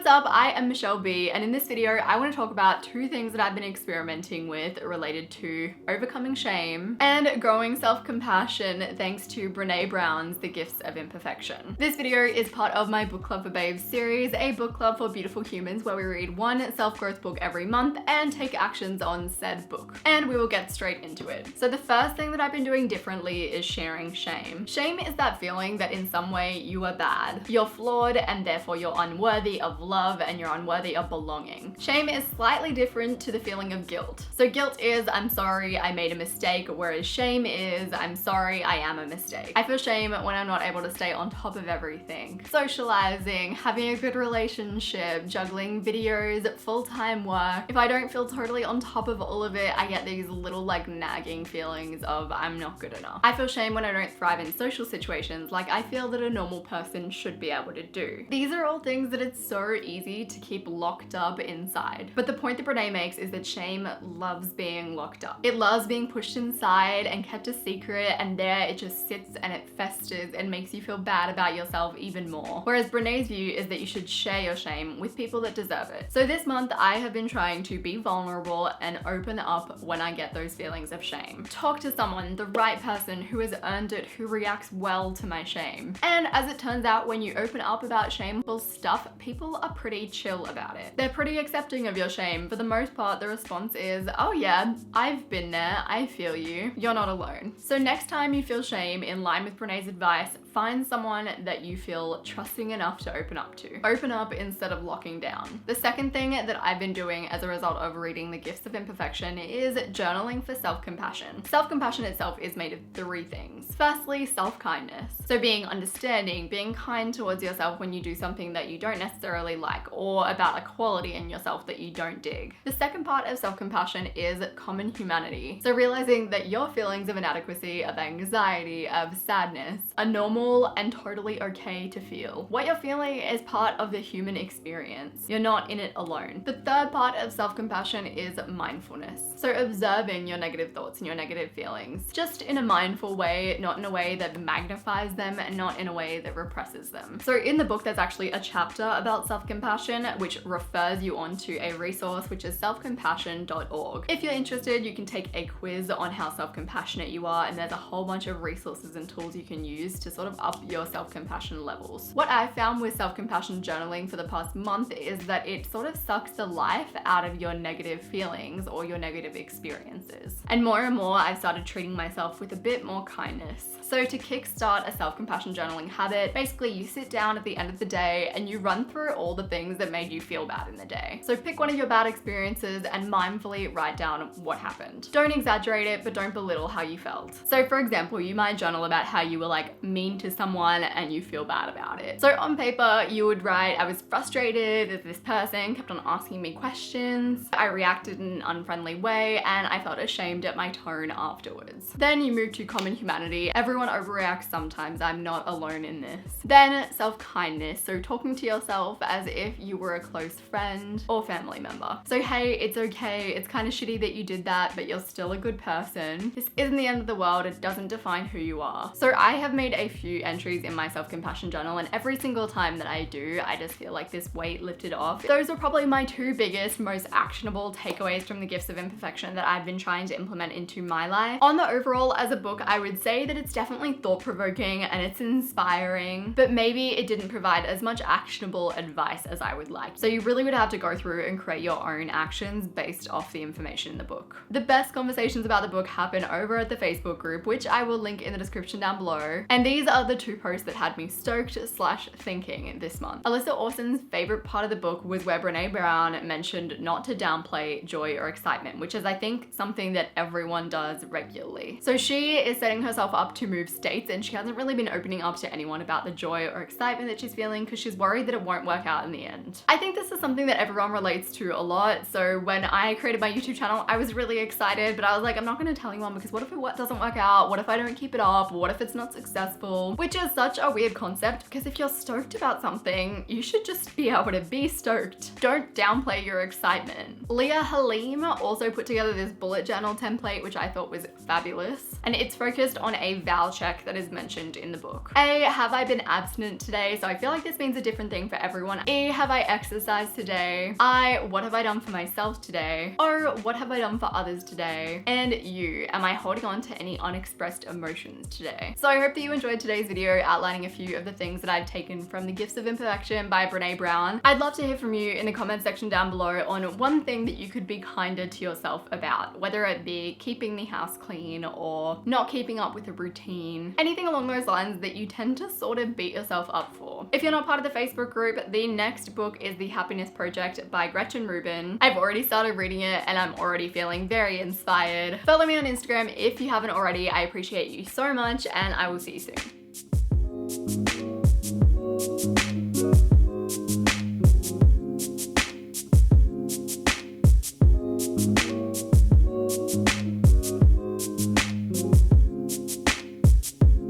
What's up? I am Michelle B, and in this video I want to talk about two things that I've been experimenting with related to overcoming shame and growing self-compassion thanks to Brené Brown's The Gifts of Imperfection. This video is part of my Book Club for Babes series, a book club for beautiful humans where we read one self-growth book every month and take actions on said book. And we will get straight into it. So the first thing that I've been doing differently is sharing shame. Shame is that feeling that in some way you are bad, you're flawed, and therefore you're unworthy of love and you're unworthy of belonging. Shame is slightly different to the feeling of guilt. So guilt is, I'm sorry, I made a mistake, whereas shame is, I'm sorry, I am a mistake. I feel shame when I'm not able to stay on top of everything. Socializing, having a good relationship, juggling videos, full-time work. If I don't feel totally on top of all of it, I get these little like nagging feelings of I'm not good enough. I feel shame when I don't thrive in social situations like I feel that a normal person should be able to do. These are all things that it's so easy to keep locked up inside. But the point that Brené makes is that shame loves being locked up. It loves being pushed inside and kept a secret, and there it just sits and it festers and makes you feel bad about yourself even more. Whereas Brené's view is that you should share your shame with people that deserve it. So this month I have been trying to be vulnerable and open up when I get those feelings of shame. Talk to someone, the right person who has earned it, who reacts well to my shame. And as it turns out, when you open up about shameful stuff, people are pretty chill about it. They're pretty accepting of your shame. For the most part, the response is, oh yeah, I've been there, I feel you, you're not alone. So next time you feel shame, in line with Brené's advice, find someone that you feel trusting enough to open up to. Open up instead of locking down. The second thing that I've been doing as a result of reading The Gifts of Imperfection is journaling for self-compassion. Self-compassion itself is made of three things. Firstly, self-kindness. So being understanding, being kind towards yourself when you do something that you don't necessarily like, or about a quality in yourself that you don't dig. The second part of self-compassion is common humanity. So realizing that your feelings of inadequacy, of anxiety, of sadness are normal and totally okay to feel. What you're feeling is part of the human experience. You're not in it alone. The third part of self-compassion is mindfulness. So observing your negative thoughts and your negative feelings, just in a mindful way, not in a way that magnifies them and not in a way that represses them. So in the book, there's actually a chapter about self-compassion, which refers you onto a resource, which is selfcompassion.org. If you're interested, you can take a quiz on how self-compassionate you are, and there's a whole bunch of resources and tools you can use to sort of up your self-compassion levels. What I found with self-compassion journaling for the past month is that it sort of sucks the life out of your negative feelings or your negative experiences. And more I've started treating myself with a bit more kindness. So to kickstart a self-compassion journaling habit, basically you sit down at the end of the day and you run through all the things that made you feel bad in the day. So pick one of your bad experiences and mindfully write down what happened. Don't exaggerate it, but don't belittle how you felt. So for example, you might journal about how you were like mean to someone and you feel bad about it. So on paper, you would write, I was frustrated that this person kept on asking me questions. I reacted in an unfriendly way and I felt ashamed at my tone afterwards. Then you move to common humanity. Everyone overreacts sometimes. I'm not alone in this. Then self-kindness. So talking to yourself as if you were a close friend or family member. So hey, it's okay. It's kind of shitty that you did that, but you're still a good person. This isn't the end of the world. It doesn't define who you are. So I have made a few entries in my self-compassion journal, and every single time that I do, I just feel like this weight lifted off. Those are probably my two biggest, most actionable takeaways from The Gifts of Imperfection that I've been trying to implement into my life. On the overall, as a book, I would say that it's definitely thought-provoking and it's inspiring, but maybe it didn't provide as much actionable advice as I would like. So you really would have to go through and create your own actions based off the information in the book. The best conversations about the book happen over at the Facebook group, which I will link in the description down below. And these are the two posts that had me stoked / thinking this month. Alyssa Orson's favorite part of the book was where Brené Brown mentioned not to downplay joy or excitement, which is I think something that everyone does regularly. So she is setting herself up to move states and she hasn't really been opening up to anyone about the joy or excitement that she's feeling because she's worried that it won't work out in the end. I think this is something that everyone relates to a lot. So when I created my YouTube channel, I was really excited, but I was like, I'm not going to tell anyone because what if it doesn't work out? What if I don't keep it up? What if it's not successful? level, which is such a weird concept because if you're stoked about something, you should just be able to be stoked. Don't downplay your excitement. Leah Halim also put together this bullet journal template, which I thought was fabulous. And it's focused on a vow check that is mentioned in the book. A, have I been abstinent today? So I feel like this means a different thing for everyone. E, have I exercised today? I, what have I done for myself today? O, what have I done for others today? And U, am I holding on to any unexpressed emotions today? So I hope that you enjoyed today's video outlining a few of the things that I've taken from The Gifts of Imperfection by Brene Brown. I'd love to hear from you in the comment section down below on one thing that you could be kinder to yourself about, whether it be keeping the house clean or not keeping up with a routine, anything along those lines that you tend to sort of beat yourself up for. If you're not part of the Facebook group, the next book is The Happiness Project by Gretchen Rubin. I've already started reading it and I'm already feeling very inspired. Follow me on Instagram if you haven't already. I appreciate you so much and I will see you soon.